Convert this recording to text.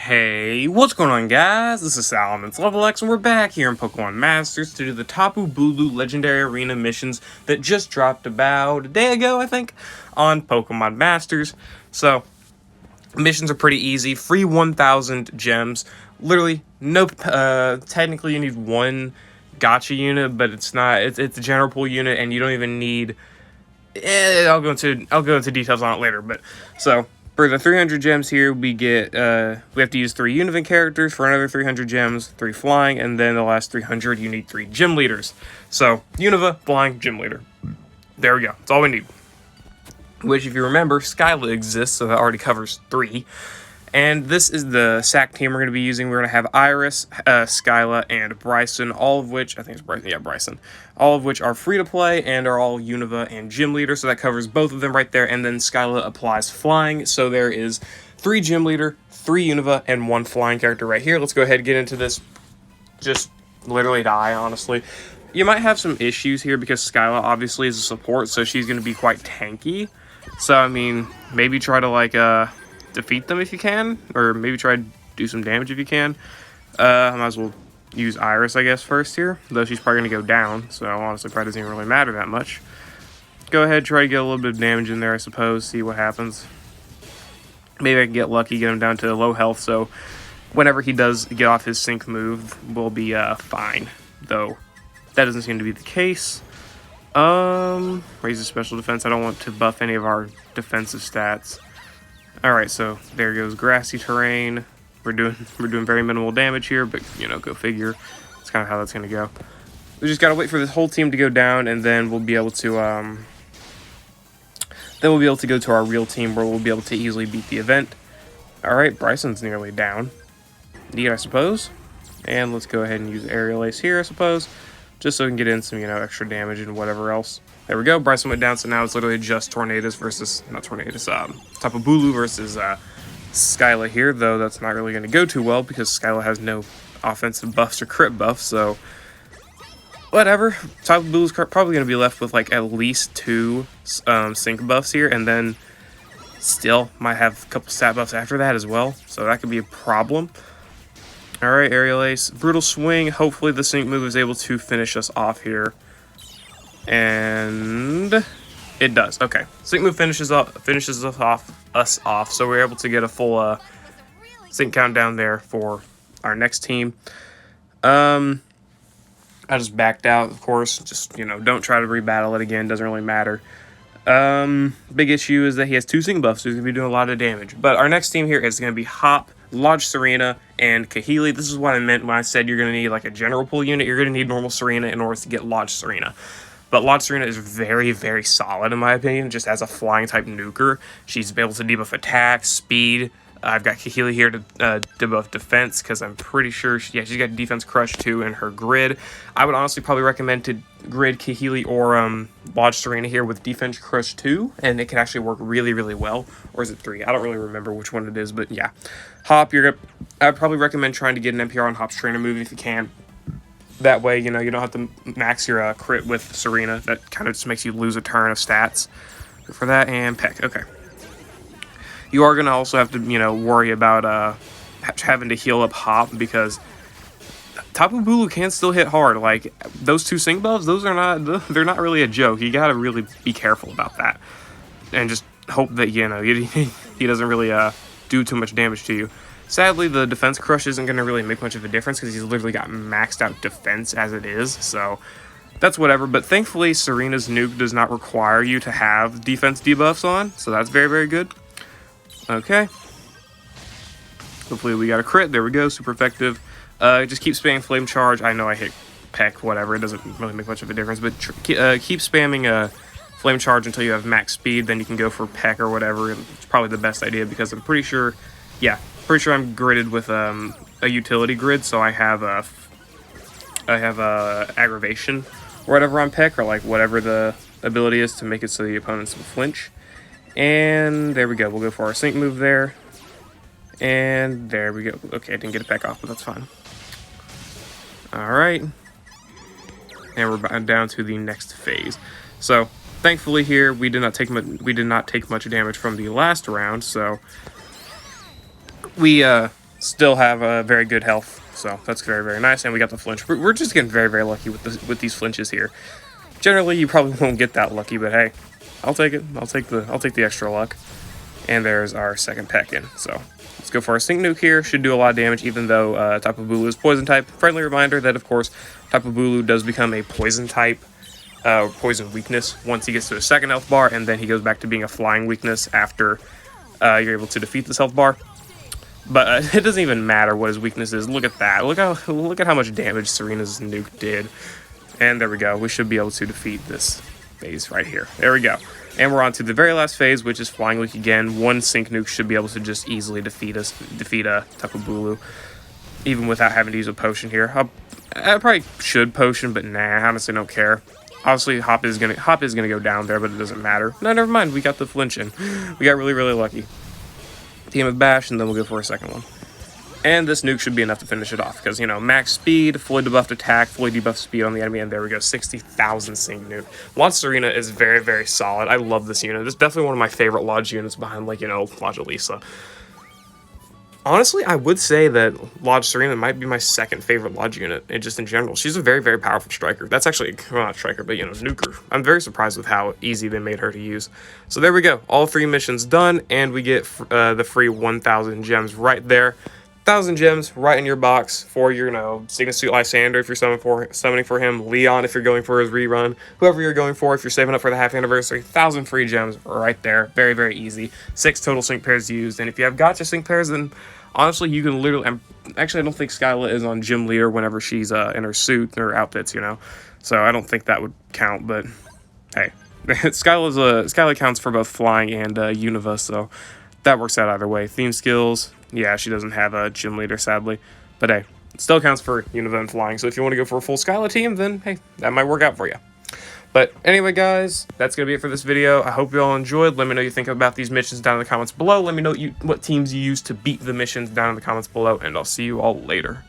Hey, what's going on, guys? This is Salomon's Level X, and we're back here in Pokemon Masters to do the Tapu Bulu Legendary Arena missions that just dropped about a day ago, I think, on Pokemon Masters. So, missions are pretty easy. Free 1,000 gems. Literally, no. Technically, you need one gotcha unit, but it's not. It's a general pool unit, and you don't even need. I'll go into details on it later, but so. For the 300 gems here, we get, we have to use 3 Univant characters. For another 300 gems, 3 flying, and then the last 300, you need 3 gym leaders. So, Univa, flying, gym leader. There we go. That's all we need. Which, if you remember, Skyla exists, so that already covers 3. And this is the SAC team we're going to be using. We're going to have Iris, Skyla, and Bryson, all of which, I think it's Bryson, yeah, Bryson, all of which are free to play and are all Univa and Gym Leader, so that covers both of them right there. And then Skyla applies Flying, so there is 3 Gym Leader, 3 Univa, and 1 Flying character right here. Let's go ahead and get into this. Just literally die, honestly. You might have some issues here because Skyla obviously is a support, so she's going to be quite tanky. So, I mean, maybe try to, like, defeat them if you can, or maybe try to do some damage if you can. I might as well use Iris, I guess, first here, though she's probably going to go down, so honestly probably doesn't even really matter that much. Go ahead, try to get a little bit of damage in there, I suppose, see what happens. Maybe I can get lucky, get him down to low health, so whenever he does get off his sync move, we'll be fine, though that doesn't seem to be the case. Raises special defense. I don't want to buff any of our defensive stats. Alright, so there goes grassy terrain. We're doing very minimal damage here, but you know, go figure. That's kind of how that's gonna go. We just gotta wait for this whole team to go down, and then we'll be able to go to our real team where we'll be able to easily beat the event. Alright, Bryson's nearly down. Neat, I suppose. And let's go ahead and use Aerial Ace here, I suppose. Just so we can get in some, you know, extra damage and whatever else. There we go. Bryson went down, so now it's literally just Tornadus versus, not Tornadus, Tapu Bulu versus Skyla here, though that's not really going to go too well because Skyla has no offensive buffs or crit buffs, so whatever. Tapu Bulu's probably going to be left with like at least 2 sync buffs here, and then still might have a couple stat buffs after that as well, so that could be a problem. Alright, Aerial Ace, Brutal Swing. Hopefully the sync move is able to finish us off here. And it does. Okay, sync move finishes us off. So we're able to get a full sync countdown there for our next team. I just backed out, of course. Just, you know, don't try to rebattle it again. Doesn't really matter. Big issue is that he has 2 sync buffs, so he's gonna be doing a lot of damage. But our next team here is gonna be Hop, Lodge Serena, and Kahili. This is what I meant when I said you're gonna need like a general pool unit. You're gonna need normal Serena in order to get Lodge Serena. But Lodge Serena is very, very solid in my opinion, just as a flying type nuker. She's able to debuff attack, speed. I've got Kahili here to debuff defense because I'm pretty sure, she's got defense crush too in her grid. I would honestly probably recommend to grid Kahili or Lodge Serena here with defense crush 2, and it can actually work really, really well. Or is it 3? I don't really remember which one it is, but yeah. Hop, I'd probably recommend trying to get an NPR on Hop's trainer move if you can. That way, you know, you don't have to max your crit with Serena. That kind of just makes you lose a turn of stats. For that, and Peck. Okay. You are going to also have to, you know, worry about having to heal up Hop because Tapu Bulu can still hit hard. Like, those 2 sync buffs, they're not really a joke. You got to really be careful about that. And just hope that, you know, he doesn't really do too much damage to you. Sadly, the defense crush isn't going to really make much of a difference because he's literally got maxed out defense as it is, so that's whatever. But thankfully, Serena's nuke does not require you to have defense debuffs on, so that's very, very good. Okay. Hopefully we got a crit. There we go. Super effective. Just keep spamming Flame Charge. I know I hit Peck, whatever. It doesn't really make much of a difference, but keep spamming Flame Charge until you have max speed. Then you can go for Peck or whatever. It's probably the best idea because I'm pretty sure, yeah, I'm gridded with a utility grid, so I have aggravation or whatever on Peck, or like whatever the ability is to make it so the opponents will flinch. And there we go. We'll go for our sync move there. And there we go. Okay, I didn't get it back off, but that's fine. Alright. And we're down to the next phase. So, thankfully here, we did not take much damage from the last round, so we still have a very good health. So that's very, very nice. And we got the flinch. We're just getting very, very lucky with these flinches here. Generally, you probably won't get that lucky, but hey, I'll take it. I'll take the extra luck. And there's our second Pekin. So let's go for our Sync Nuke here. Should do a lot of damage, even though Tapu Bulu is poison type. Friendly reminder that, of course, Tapu Bulu does become a poison type, poison weakness once he gets to a second health bar, and then he goes back to being a flying weakness after you're able to defeat this health bar. But it doesn't even matter what his weakness is. Look at that. Look at how much damage Serena's nuke did. And there we go. We should be able to defeat this phase right here. There we go. And we're on to the very last phase, which is Flying Leak again. One Sync Nuke should be able to just easily defeat Tapu Bulu, even without having to use a potion here. I probably should potion, but nah, I honestly don't care. Obviously, Hop is gonna go down there, but it doesn't matter. No, never mind. We got the flinch in. We got really, really lucky. Team of Bash, and then we'll go for a second one. And this nuke should be enough to finish it off, because, you know, max speed, fully debuffed attack, fully debuffed speed on the enemy, and there we go, 60,000 Sync Nuke. Launch Serena is very, very solid. I love this unit. It's definitely one of my favorite Lodge units behind, like, you know, Lodge Elisa. Honestly, I would say that Lodge Serena might be my second favorite Lodge unit, and just in general. She's a very, very powerful striker. That's actually, well, not striker, but, you know, nuker. I'm very surprised with how easy they made her to use. So there we go. All 3 missions done, and we get the free 1,000 gems right there. 1,000 gems right in your box for your, you know, Signet Suit Lysander if you're summoning for him, Leon if you're going for his rerun, whoever you're going for if you're saving up for the half anniversary. 1,000 free gems right there. Very, very easy. 6 total sync pairs used, and if you have gotcha sync pairs, then honestly you can literally. Actually, I don't think Skyla is on gym leader whenever she's in her suit or outfits, you know, so I don't think that would count. But hey, Skyla counts for both flying and Unova, so that works out either way. Theme skills. Yeah, she doesn't have a gym leader, sadly. But hey, it still counts for Unova and flying. So if you want to go for a full Skyla team, then hey, that might work out for you. But anyway, guys, that's going to be it for this video. I hope you all enjoyed. Let me know what you think about these missions down in the comments below. Let me know what teams you use to beat the missions down in the comments below. And I'll see you all later.